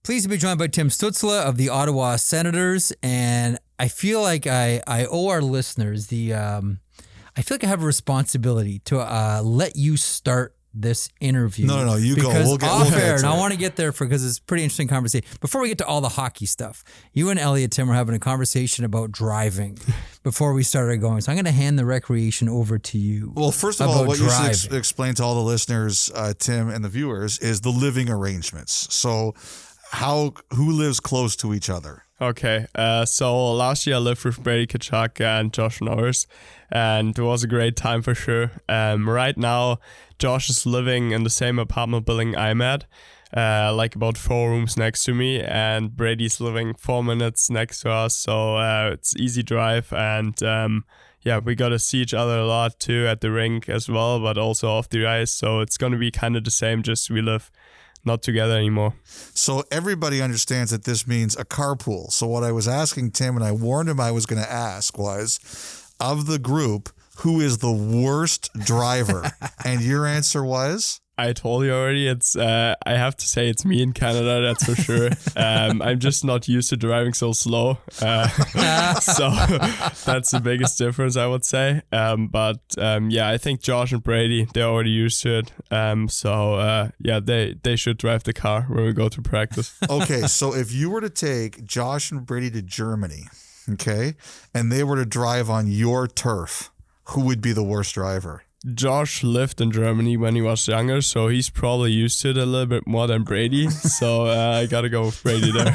Pleased to be joined by Tim Stützle of the Ottawa Senators, and I feel like I owe our listeners I feel like I have a responsibility to let you start this interview. No, you go. We'll get there, and I want to get there because it's a pretty interesting conversation. Before we get to all the hockey stuff, you and Elliotte, Tim, were having a conversation about driving before we started going. So I'm going to hand the recreation over to you. Well, first of all, what you should explain to all the listeners, Tim, and the viewers, is the living arrangements. So who lives close to each other? Okay, so last year I lived with Brady, Tkachuk, and Josh Norris, and it was a great time for sure. Right now, Josh is living in the same apartment building I'm at, like about 4 rooms next to me, and Brady's living 4 minutes next to us, so it's easy drive, and we got to see each other a lot too at the rink as well, but also off the ice, so it's going to be kind of the same, just we live not together anymore. So everybody understands that this means a carpool. So what I was asking Tim, and I warned him I was going to ask, was, of the group, who is the worst driver? And your answer was? I told you already. It's I have to say it's me in Canada, that's for sure. I'm just not used to driving so slow. So that's the biggest difference, I would say. I think Josh and Brady, they're already used to it. They should drive the car when we go to practice. Okay, so if you were to take Josh and Brady to Germany, okay, and they were to drive on your turf, who would be the worst driver? Josh lived in Germany when he was younger, so he's probably used to it a little bit more than Brady. So I got to go with Brady there.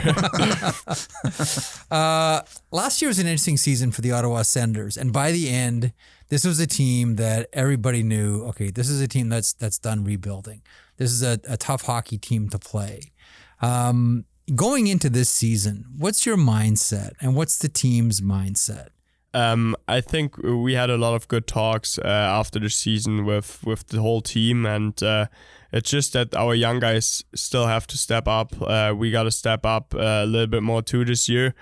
Last year was an interesting season for the Ottawa Senators, and by the end, this was a team that everybody knew, okay, this is a team that's done rebuilding. This is a tough hockey team to play. Going into this season, what's your mindset, and what's the team's mindset? I think we had a lot of good talks after the season with the whole team, and it's just that our young guys still have to step up. We got to step up a little bit more too this year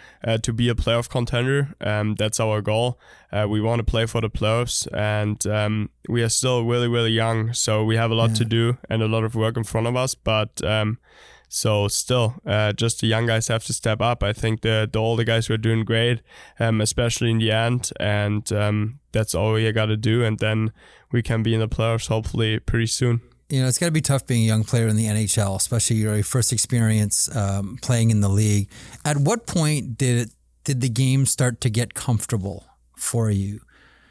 to be a playoff contender. That's our goal. We want to play for the playoffs, and we are still really, really young, so we have a lot to do and a lot of work in front of us, but so still, just the young guys have to step up. I think the older guys were doing great, especially in the end, and that's all we got to do, and then we can be in the playoffs hopefully pretty soon. You know, it's got to be tough being a young player in the NHL, especially your first experience playing in the league. At what point did the game start to get comfortable for you?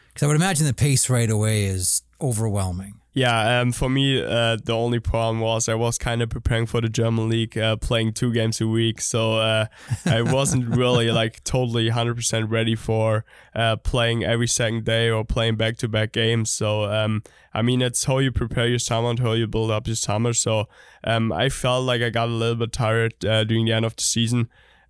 Because I would imagine the pace right away is overwhelming. Yeah, for me, the only problem was I was kind of preparing for the German league, playing 2 games a week. So I wasn't really totally 100% ready for playing every second day or playing back-to-back games. So, it's how you prepare your summer and how you build up your summer. So I felt like I got a little bit tired during the end of the season.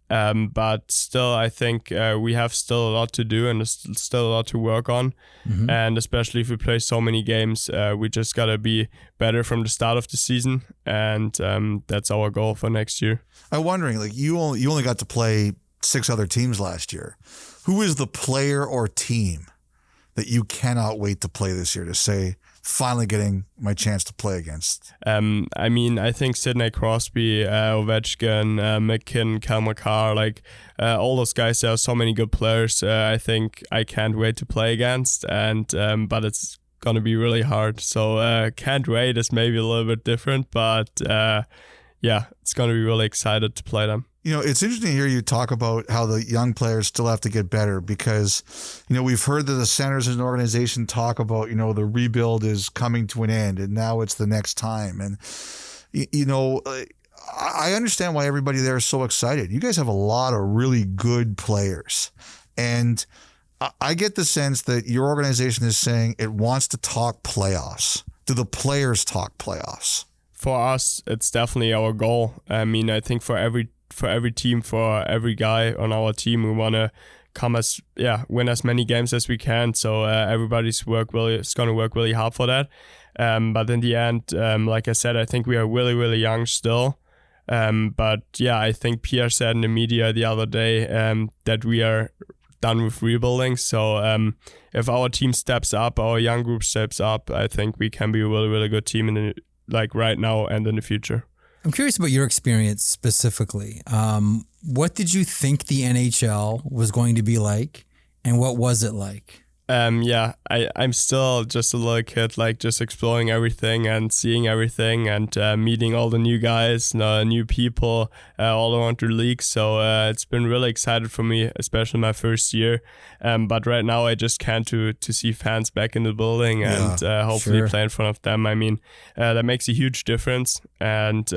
But still, I think we have still a lot to do and there's still a lot to work on. Mm-hmm. And especially if we play so many games, we just got to be better from the start of the season. And that's our goal for next year. I'm wondering, you only got to play 6 other teams last year. Who is the player or team that you cannot wait to play this year, to say, finally getting my chance to play against? I think Sidney Crosby, Ovechkin, McKinnon, Cal McCarr, all those guys, there are so many good players. I think I can't wait to play against, and but it's going to be really hard. So can't wait is maybe a little bit different, but it's going to be really excited to play them. You know, it's interesting to hear you talk about how the young players still have to get better because, we've heard that the Senators as an organization talk about, the rebuild is coming to an end and now it's the next time. And, I understand why everybody there is so excited. You guys have a lot of really good players. And I get the sense that your organization is saying it wants to talk playoffs. Do the players talk playoffs? For us, it's definitely our goal. I think for every team, for every guy on our team, we want to win as many games as we can. So everybody's going to work really hard for that. But in the end, like I said, I think we are really, really young still. I think Pierre said in the media the other day that we are done with rebuilding. So if our team steps up, our young group steps up, I think we can be a really, really good team right now and in the future. I'm curious about your experience specifically. What did you think the NHL was going to be like, and what was it like? I'm still just a little kid, like just exploring everything and seeing everything and meeting all the new guys, new people all around the league. So it's been really excited for me, especially my first year. But right now I just can't to see fans back in the building and hopefully play in front of them. I mean, that makes a huge difference. And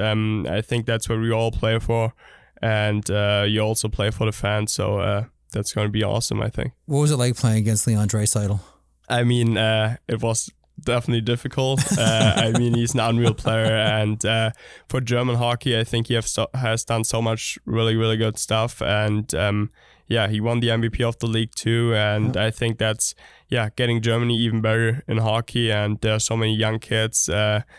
I think that's what we all play for. And you also play for the fans. So that's going to be awesome, I think. What was it like playing against Leon Draisaitl? I mean, it was definitely difficult. I mean, he's an unreal player. And for German hockey, I think he has done so much really, really good stuff. And he won the MVP of the league too. And I think that's, getting Germany even better in hockey. And there are so many young kids,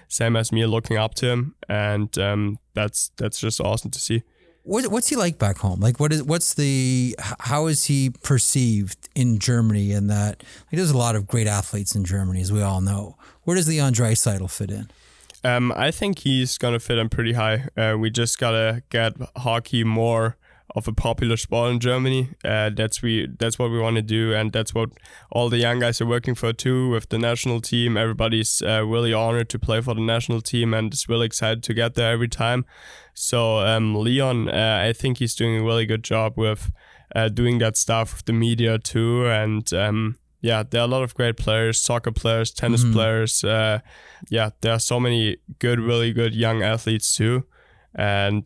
same as me, looking up to him. And that's just awesome to see. What's he like back home? Like, how is he perceived in Germany? And that there's a lot of great athletes in Germany, as we all know. Where does Leon Draisaitl fit in? I think he's gonna fit in pretty high. We just gotta get hockey more of a popular sport in Germany. That's what we want to do, and that's what all the young guys are working for too. With the national team, everybody's really honored to play for the national team and is really excited to get there every time. So Leon, I think he's doing a really good job with doing that stuff with the media too. And there are a lot of great players, soccer players, tennis players. There are so many really good young athletes too. And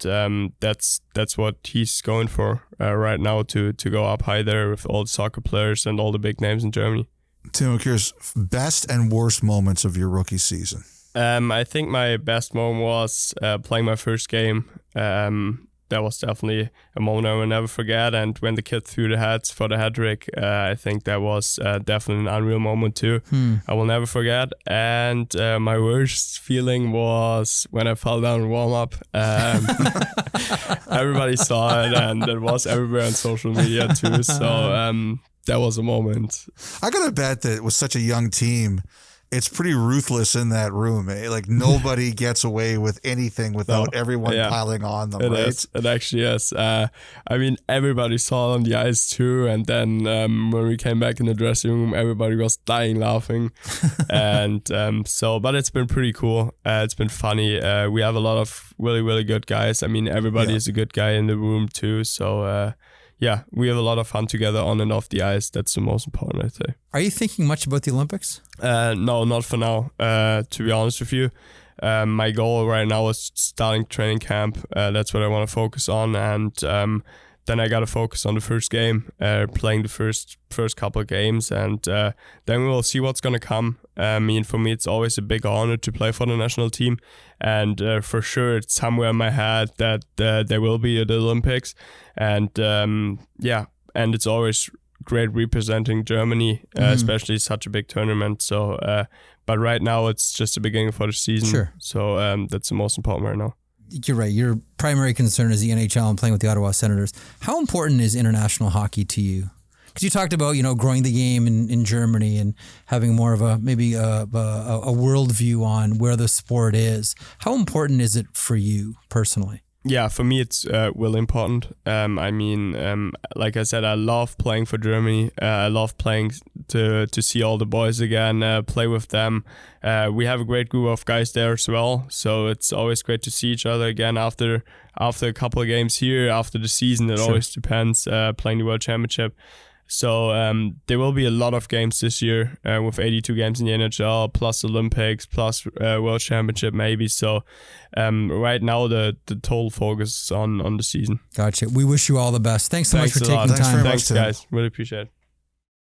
that's what he's going for right now, to go up high there with all the soccer players and all the big names in Germany. Tim, I'm curious, best and worst moments of your rookie season? I think my best moment was playing my first game. That was definitely a moment I will never forget. And when the kid threw the hats for the hat-trick, I think that was definitely an unreal moment too. I will never forget. And my worst feeling was when I fell down in warm-up. Everybody saw it, and it was everywhere on social media too. So that was a moment. I gotta bet that with such a young team, it's pretty ruthless in that room. Like nobody gets away with anything without everyone piling on them, right? It actually is. I mean, everybody saw it on the ice too. And then when we came back in the dressing room, everybody was dying laughing. And but it's been pretty cool. It's been funny. We have a lot of really, really good guys. I mean, everybody is a good guy in the room too. So we have a lot of fun together on and off the ice. That's the most important, I'd say. Are you thinking much about the Olympics? No, not for now, to be honest with you. My goal right now is starting training camp. That's what I want to focus on. And then I got to focus on the first game, playing the first couple of games. And then we will see what's going to come. I mean, for me, it's always a big honor to play for the national team. And for sure, it's somewhere in my head that there will be at the Olympics. And and it's always great representing Germany, especially such a big tournament. So, but right now it's just the beginning for the season. Sure. So that's the most important right now. You're right. Your primary concern is the NHL and playing with the Ottawa Senators. How important is international hockey to you? Because you talked about, growing the game in Germany and having more of a worldview on where the sport is. How important is it for you personally? Yeah, for me, it's really important. I mean, like I said, I love playing for Germany. I love playing to see all the boys again, play with them. We have a great group of guys there as well. So it's always great to see each other again after a couple of games here, after the season. It always depends, playing the World Championship. So there will be a lot of games this year with 82 games in the NHL, plus Olympics, plus World Championship maybe. So right now the total focus is on the season. Gotcha. We wish you all the best. Thanks so much for taking the time. Thanks, guys. Really appreciate it.